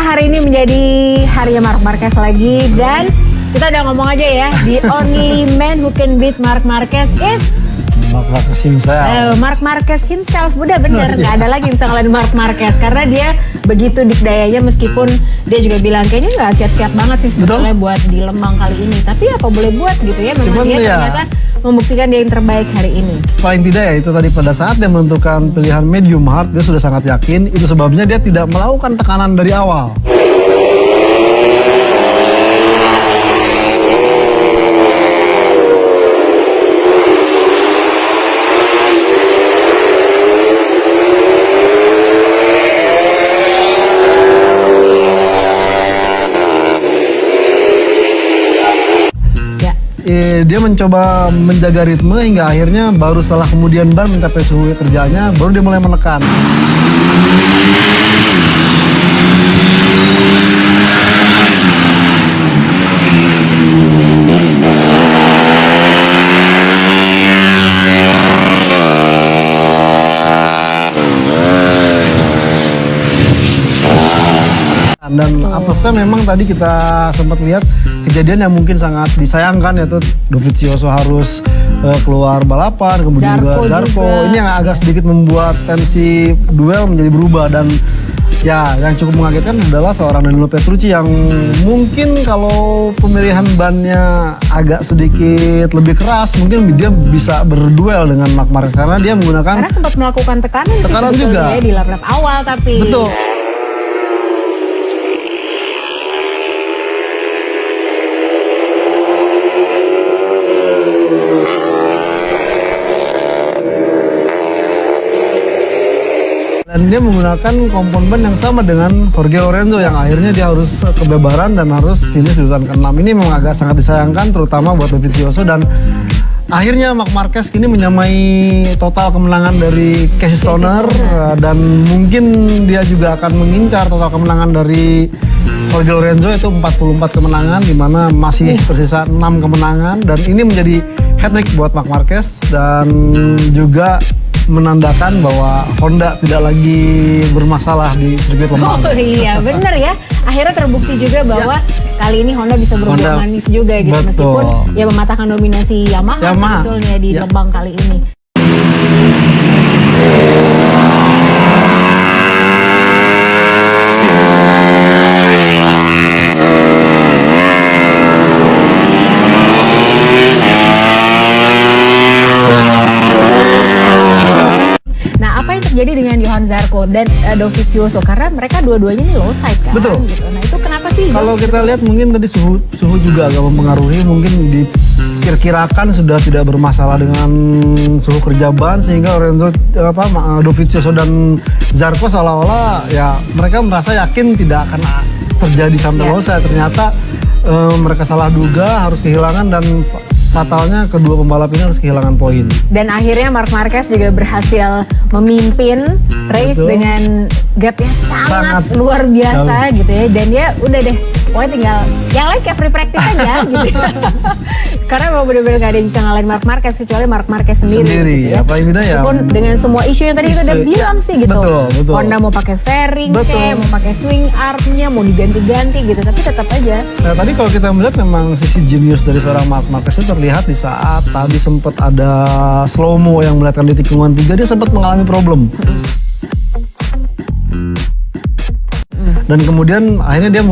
hari ini menjadi harinya Marc Marquez lagi. Dan kita udah ngomong aja ya, the only man who can beat Marc Marquez is Marc Marquez himself. Marc Marquez himself. Udah bener, gak ada lagi yang bisa ngalahin Marc Marquez. Karena dia begitu dikdayanya, meskipun dia juga bilang kayaknya gak siap-siap banget sih sebetulnya buat di Lembang kali ini. Tapi apa boleh buat gitu ya, memang dia ternyata membuktikan dia yang terbaik hari ini. Paling tidak ya itu tadi, pada saat dia menentukan pilihan medium hard, dia sudah sangat yakin. Itu sebabnya dia tidak melakukan tekanan dari awal. Dia mencoba menjaga ritme hingga akhirnya baru setelah kemudian ban mencapai suhu kerjanya, baru dia mulai menekan. Dan apesnya memang tadi kita sempat lihat kejadian yang mungkin sangat disayangkan, yaitu Dovizioso harus keluar balapan, kemudian juga Zarco. Ini yang agak sedikit membuat tensi duel menjadi berubah. Dan ya, yang cukup mengagetkan adalah seorang Danilo Petrucci yang mungkin kalau pemilihan bannya agak sedikit lebih keras, mungkin dia bisa berduel dengan Marc Marquez karena dia menggunakan, karena sempat melakukan tekanan sih juga ya, di lap-lap awal. Tapi betul. Dan dia menggunakan kompon ban yang sama dengan Jorge Lorenzo yang akhirnya dia harus kebebaran dan harus finish di urutan ke-6. Ini memang agak sangat disayangkan, terutama buat Dovizioso. Dan akhirnya Marc Marquez kini menyamai total kemenangan dari Casey Stoner. Dan mungkin dia juga akan mengincar total kemenangan dari Jorge Lorenzo, yaitu 44 kemenangan, di mana masih tersisa 6 kemenangan. Dan ini menjadi hat-trick buat Marc Marquez dan juga menandakan bahwa Honda tidak lagi bermasalah di sirkuit Lembang. Oh iya, bener ya. Akhirnya terbukti juga bahwa kali ini Honda bisa berbuah manis juga gitu. Betul. Meskipun ya mematahkan dominasi Yamaha sebetulnya di Lembang kali ini. Jadi dengan Johann Zarco dan Dovizioso, karena mereka dua-duanya ini low side kan. Betul. Gitu. Nah itu kenapa sih? Kalau kita lihat mungkin tadi suhu juga agak mempengaruhi. Mungkin diperkirakan sudah tidak bermasalah dengan suhu kerja ban, sehingga Lorenzo Dovizioso dan Zarco seolah-olah ya mereka merasa yakin tidak akan terjadi sampai low side. Ternyata mereka salah duga, harus kehilangan, dan fatalnya kedua pembalap ini harus kehilangan poin. Dan akhirnya Marc Marquez juga berhasil memimpin race dengan gap yang sangat luar biasa gitu ya. Dan dia udah deh, pokoknya tinggal yang lain kayak free practice aja gitu. Karena mau bener-bener gak ada yang bisa ngalahin Marc Marquez kecuali Marc Marquez sendiri gitu ya. Paling tidak ya. Walaupun dengan semua isu yang tadi kita udah bilang sih gitu. Betul. Honda mau pakai fairing kayak, mau pakai swing armnya, mau diganti-ganti gitu, tapi tetap aja. Nah tadi kalau kita melihat memang sisi jenius dari seorang Marc Marquez itu terlihat di saat tadi sempat ada slow mo yang melihatkan di tikungan 3, dia sempat mengalami problem. Dan kemudian akhirnya dia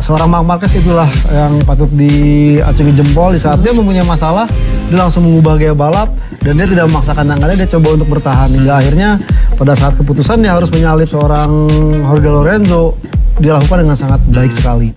seorang Marc Marquez itulah yang patut diacungi jempol. Di saat dia mempunyai masalah, dia langsung mengubah gaya balap dan dia tidak memaksakan yang ada, dia coba untuk bertahan hingga akhirnya pada saat keputusan dia harus menyalip seorang Jorge Lorenzo, dia lakukan dengan sangat baik sekali.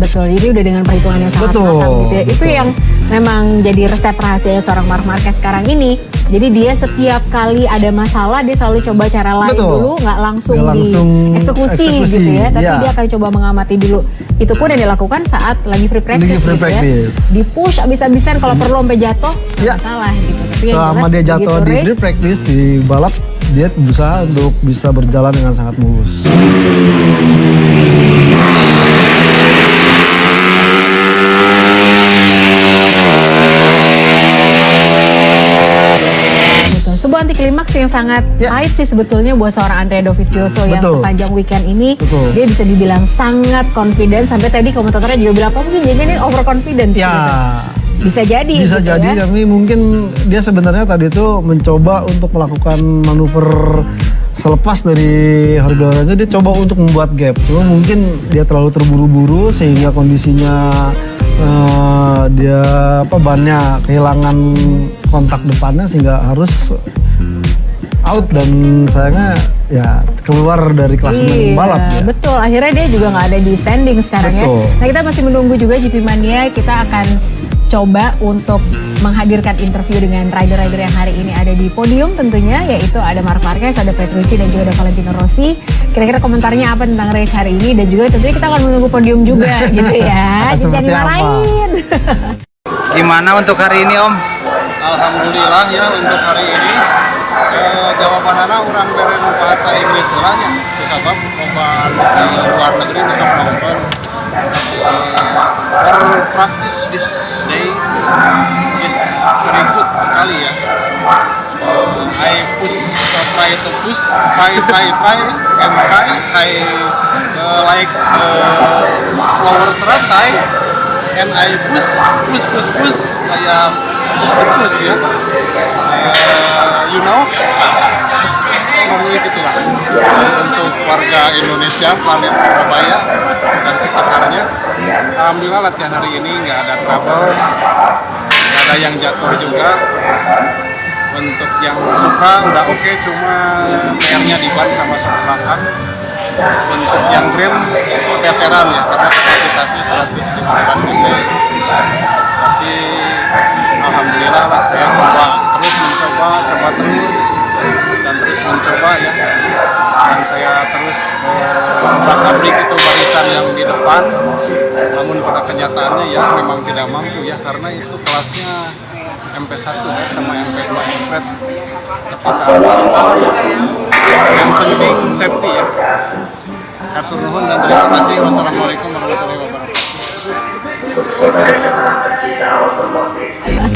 Betul, jadi udah dengan perhitungan yang sangat matang gitu ya. Itu yang memang jadi resep rahasia seorang Marc Marquez sekarang ini. Jadi dia setiap kali ada masalah, dia selalu coba cara lain dulu, nggak langsung dieksekusi gitu ya. Tapi dia akan coba mengamati dulu. Itu pun yang dilakukan saat lagi free practice gitu ya. Di push abis-abisan, kalau perlu sampai jatuh, nggak salah gitu. Tapi selama dia jatuh di free practice, di balap dia berusaha untuk bisa berjalan dengan sangat mulus. Sebuah anti klimaks yang sangat pahit sih sebetulnya buat seorang Andrea Dovizioso yang sepanjang weekend ini dia bisa dibilang sangat confident, sampai tadi komentatornya juga bilang mungkin jadi ini overconfident ya gitu. Bisa jadi bisa gitu jadi ya. Tapi mungkin dia sebenarnya tadi itu mencoba untuk melakukan manuver selepas dari Jorge Lorenzo, dia coba untuk membuat gap, cuma mungkin dia terlalu terburu-buru sehingga kondisinya dia bannya kehilangan kontak depannya sehingga harus out, dan sayangnya ya keluar dari klasemen balap ya. Betul, akhirnya dia juga nggak ada di standing sekarang ya. Nah, kita masih menunggu juga GP Mania, kita akan coba untuk menghadirkan interview dengan rider-rider yang hari ini ada di podium tentunya, yaitu ada Marc Marquez, ada Petrucci, dan juga ada Valentino Rossi. Kira-kira komentarnya apa tentang race hari ini, dan juga tentunya kita akan menunggu podium juga gitu ya. Jangan dimarahin. Gimana untuk hari ini Om? Alhamdulillah ya untuk hari ini jawabannya orang beren bahasa Inggris nya disabab loba di luar negeri bisa nonton. For practice this day is very good sekali ya. I try to push, try like lower try and I push kayak push ya. Normally gitulah untuk warga Indonesia, planet Surabaya dan sekitarnya. Alhamdulillah latihan hari ini nggak ada trouble, nggak ada yang jatuh juga. Untuk yang suka udah oke, cuma PR-nya di ban sama sok belakang. Untuk yang green keteteran ya, karena kapasitasnya 115 cc. Tapi alhamdulillah lah, saya coba terus dan terus mencoba ya. Dan saya terus abrik itu barisan yang di depan. Namun pada kenyataannya ya memang tidak mampu ya, karena itu kelasnya MP1 ya sama MP2 spread. Yang penting safety ya. Hatur nuhun dan terima kasih. Wassalamualaikum warahmatullahi wabarakatuh.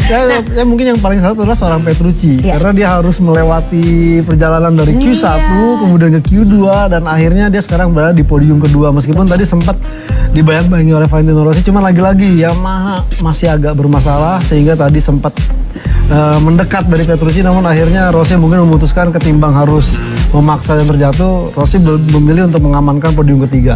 Ya mungkin yang paling salah adalah seorang Petrucci, karena dia harus melewati perjalanan dari Q1 kemudian ke Q2 dan akhirnya dia sekarang berada di podium kedua, meskipun tadi sempat dibayang-bayangi oleh Valentino Rossi, cuma lagi-lagi Yamaha masih agak bermasalah sehingga tadi sempat mendekat dari Petrucci, namun akhirnya Rossi mungkin memutuskan ketimbang harus memaksa dan terjatuh, Rossi memilih untuk mengamankan podium ketiga.